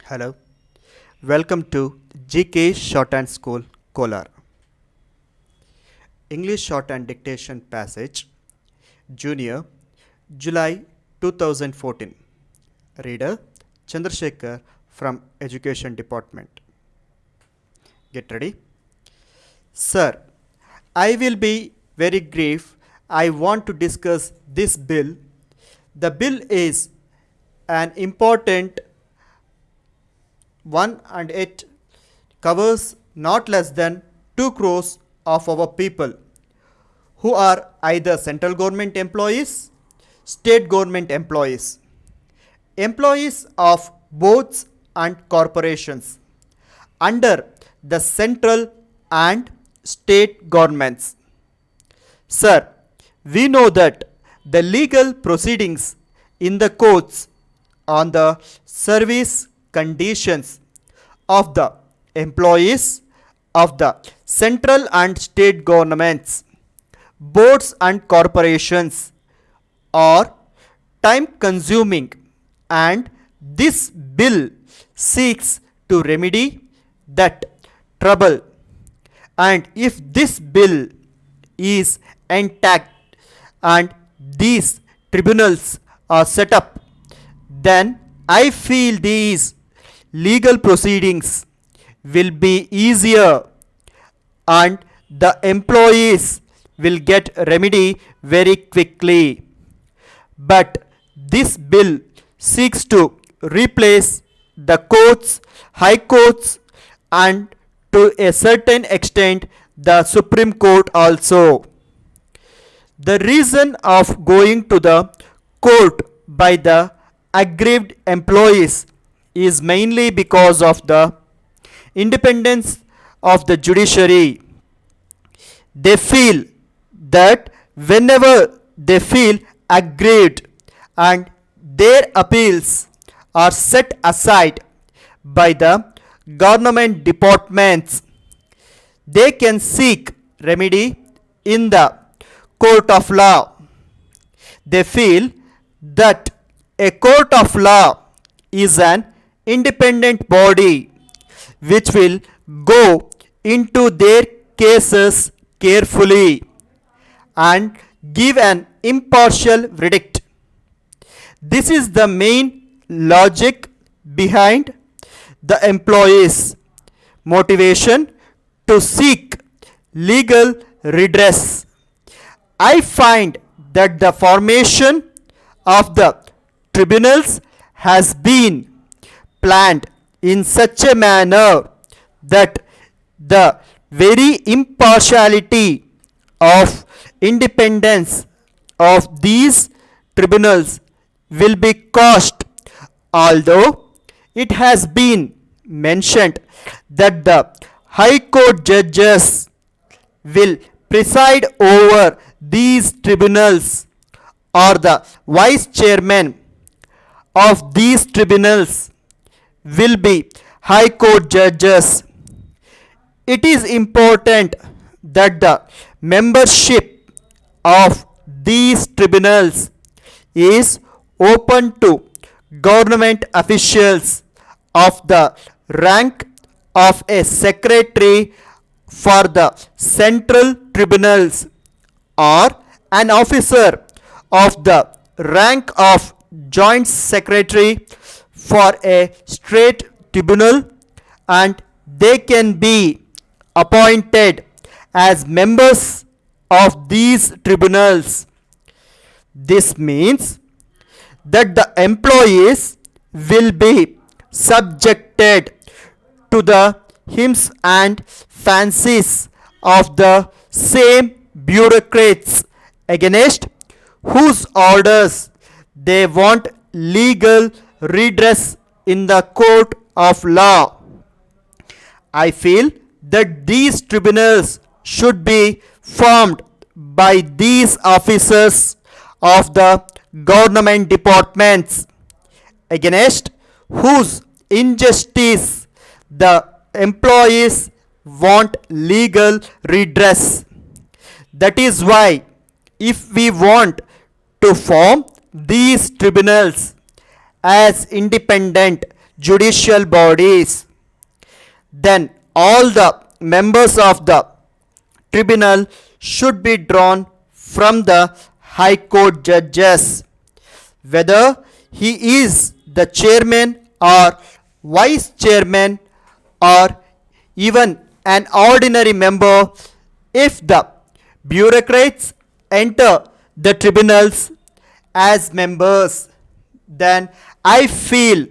Hello, welcome to GK Shorthand School, Kolar. English Shorthand Dictation Passage, Junior, July 2014. Reader Chandrasekhar from Education Department. Get ready. Sir, I will be very brief. I want to discuss this bill. The bill is an important one and it covers not less than 2 crores of our people who are either central government employees, state government employees, employees of boards and corporations under the central and state governments. Sir, we know that the legal proceedings in the courts on the service conditions of the employees of the central and state governments, boards and corporations are time consuming, and this bill seeks to remedy that trouble. And if this bill is intact and these tribunals are set up, then I feel these legal proceedings will be easier and the employees will get remedy very quickly. But this bill seeks to replace the courts, high courts, and to a certain extent the Supreme Court also. The reason of going to the court by the aggrieved employees is mainly because of the independence of the judiciary. They feel that whenever they feel aggrieved and their appeals are set aside by the government departments, they can seek remedy in the court of law. They feel that a court of law is an independent body which will go into their cases carefully and give an impartial verdict. This is the main logic behind the employees' motivation to seek legal redress. I find that the formation of the tribunals has been planned in such a manner that the very impartiality of independence of these tribunals will be caused, although it has been mentioned that the high court judges will preside over these tribunals or the vice chairman of these tribunals will be high court judges. It is important that the membership of these tribunals is open to government officials of the rank of a secretary for the central tribunals or an officer of the rank of joint secretary for a state tribunal, and they can be appointed as members of these tribunals. This means that the employees will be subjected to the whims and fancies of the same bureaucrats against whose orders they want legal redress in the court of law. I feel that these tribunals should be formed by these officers of the government departments against whose injustice the employees want legal redress. That is why, if we want to form these tribunals as independent judicial bodies, then all the members of the tribunal should be drawn from the High Court judges, whether he is the chairman or vice chairman or even an ordinary member. If the bureaucrats enter the tribunals as members, then I feel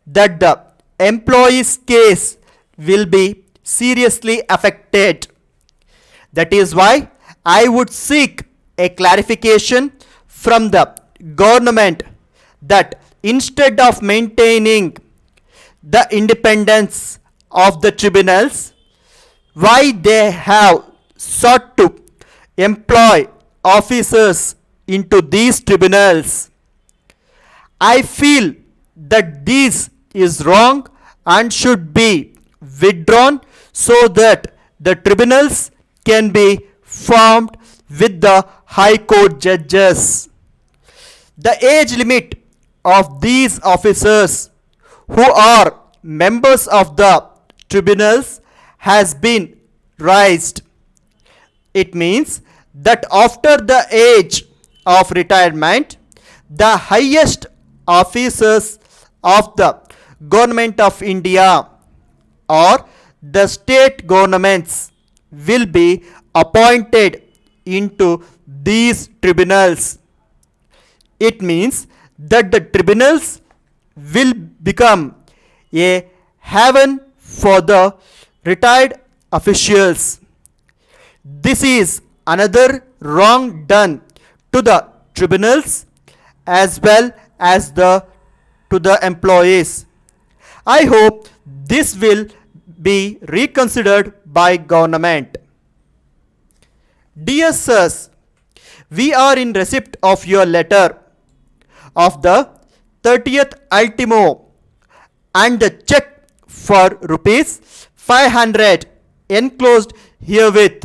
that the employee's case will be seriously affected. That is why I would seek a clarification from the government that instead of maintaining the independence of the tribunals, why they have sought to employ officers into these tribunals. I feel that this is wrong and should be withdrawn so that the tribunals can be formed with the High Court judges. The age limit of these officers who are members of the tribunals has been raised. It means that after the age of retirement, the highest officers of the Government of India or the state governments will be appointed into these tribunals. It means that the tribunals will become a haven for the retired officials. This is another wrong done to the tribunals as well as to the employees. I hope this will be reconsidered by government. Dear sirs, we are in receipt of your letter of the 30th ultimo and the check for rupees 500 enclosed herewith.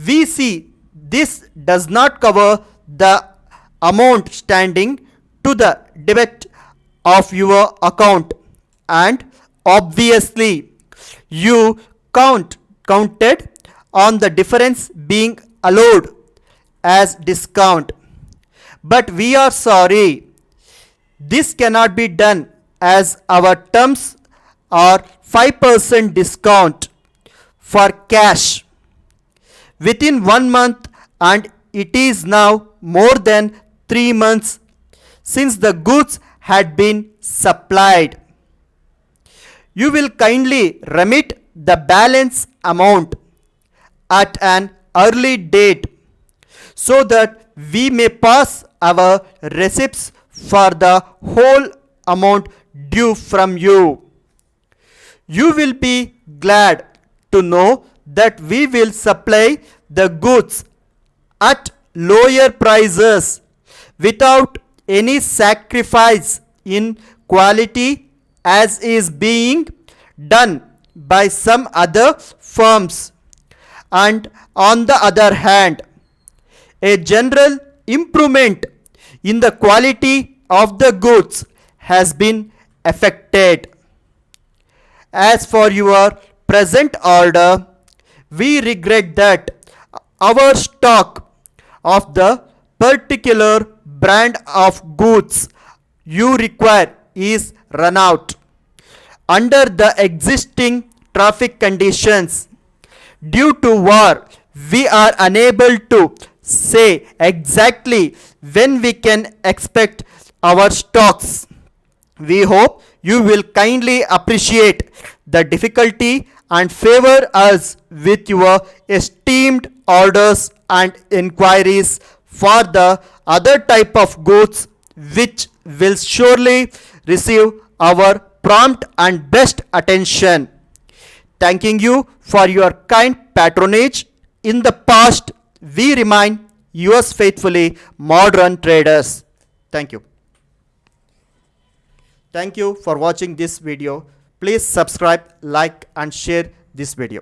We see this does not cover the amount standing to the debit of your account, and obviously you counted on the difference being allowed as discount. But we are sorry, this cannot be done as our terms are 5% discount for cash within 1 month, and it is now more than 3 months since the goods had been supplied. You will kindly remit the balance amount at an early date so that we may pass our receipts for the whole amount due from you. You will be glad to know that we will supply the goods at lower prices without any sacrifice in quality as is being done by some other firms. And on the other hand, a general improvement in the quality of the goods has been affected. As for your present order, we regret that our stock of the particular brand of goods you require is run out. Under the existing traffic conditions, due to war, we are unable to say exactly when we can expect our stocks. We hope you will kindly appreciate the difficulty and favor us with your esteemed orders and inquiries for the other type of goods which will surely receive our prompt and best attention. Thanking you for your kind patronage in the past, we remain yours faithfully, Modern Traders. Thank you. Thank you for watching this video. Please subscribe, like and share this video.